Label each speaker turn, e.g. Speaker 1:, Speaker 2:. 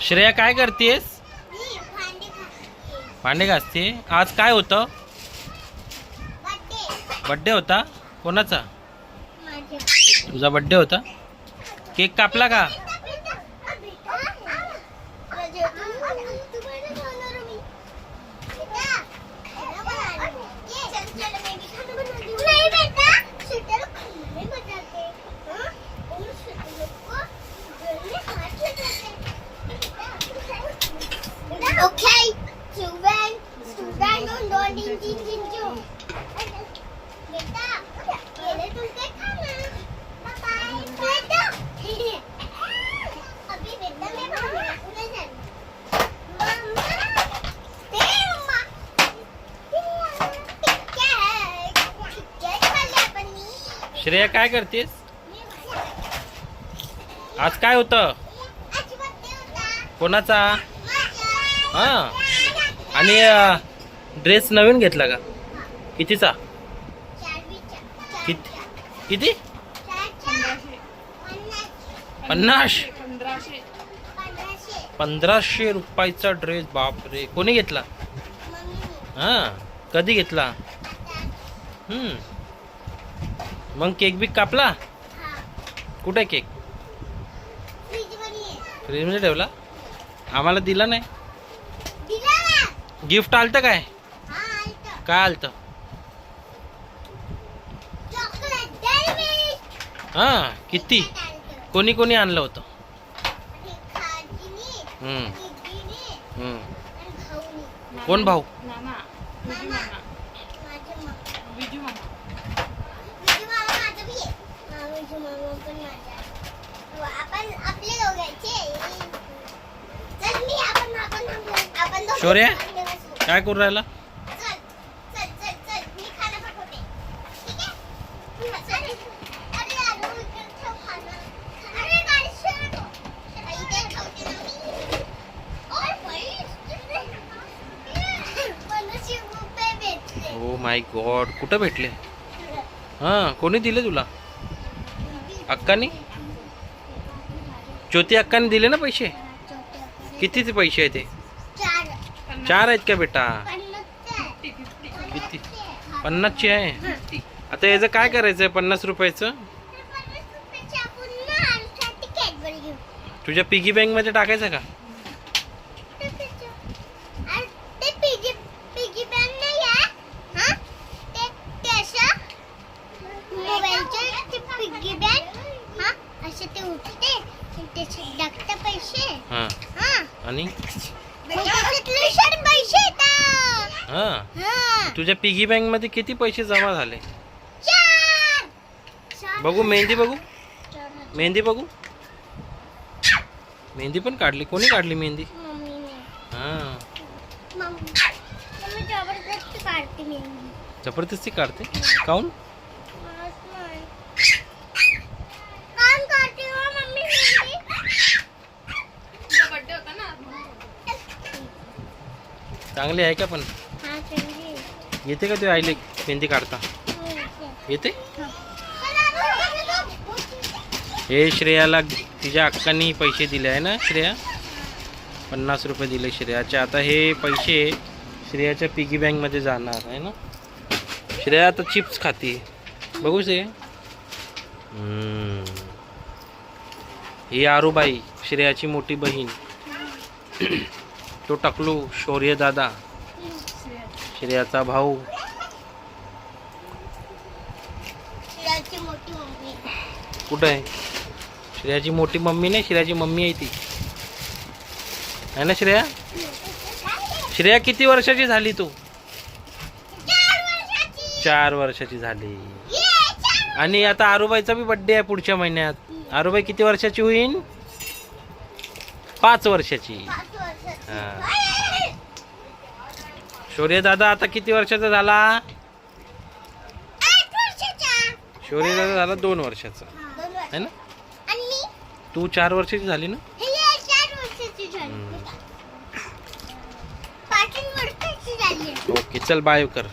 Speaker 1: श्रेया काय करतेस? भांडे घासते. आज काय होतं? बर्थडे होता. कोणाचा? तुझा बर्थडे होता. केक कापला का?
Speaker 2: Okay, student, don't jinju. Beta, ये तुमसे खाना. Bye बेटा. अभी बेटा मैं खाना उन्हें जाना. मम्मा, दे मम्मा. क्या खा लिया पनीर?
Speaker 1: श्रेया काय करतेस? आज काय होतं?
Speaker 2: आज बर्थडे होता.
Speaker 1: कोणाचा? हा. आणि ड्रेस नवीन घेतला का? कितीचा? किती? 50. 1500 रुपयाचा ड्रेस. बापरे, कोणी घेतला? हा. कधी घेतला? मग केक बी कापला? कुठे केक? फ्रीजमध्ये ठेवला. आम्हाला दिला नाही. गिफ्ट आलतं काय? काय आलतं? हा. किती? कोणी कोणी आणलं होतं? कोण भाऊ? शौर्य काय करू राहिला? ओ माय गॉड, कुठं भेटले? हा. कोणी दिले तुला? अक्कानी? ज्योती अक्कानी दिले ना पैसे? कितीचे पैसे आहे ते? 4 आहेत का बेटा? किती? 50ची आहे. आता याचं काय करायचंय 50 रुपयाचं? तुझ्या पिगी बँक मध्ये टाकायचं का? आणि तुझ्या पिगी बँक मध्ये किती पैसे जमा झाले? बघू मेहंदी, बघू मेहंदी, बघू मेहंदी पण काढली. कोणी काढली मेहंदी? हा. जबरदस्ती काढते. काऊन? चांगली आहे का? पण येते का? तू आईले मेहंदी काढता येते? हे श्रेयाला तिच्या अक्कांनी पैसे दिले आहे ना. श्रेया 50 रुपये दिले श्रेयाचे. आता हे पैसे श्रेयाच्या पिगी बँक मध्ये जाणार आहे ना. श्रेया आता चिप्स खाते. बघू श्रेया. ही आरूबाई श्रेयाची मोठी बहीण. तो टकलू शौर्य दादा श्रेयाचा भाऊ. कुठं आहे? श्रेयाची मोठी मम्मी नाही, श्रेयाची मम्मी आहे ती, आहे ना श्रेया? श्रेया किती वर्षाची झाली तू? 4 वर्षाची झाली. आणि आता आरूबाईचा बी बर्थडे आहे पुढच्या महिन्यात. आरूबाई किती वर्षाची होईल? 5 वर्षाची. शौर्य दादा आता किती वर्षाचा झाला? शौर्य दादा झाला 2 वर्षाचा, है ना? तू 4 वर्षाची झाली ना? ओके, चल बाय कर.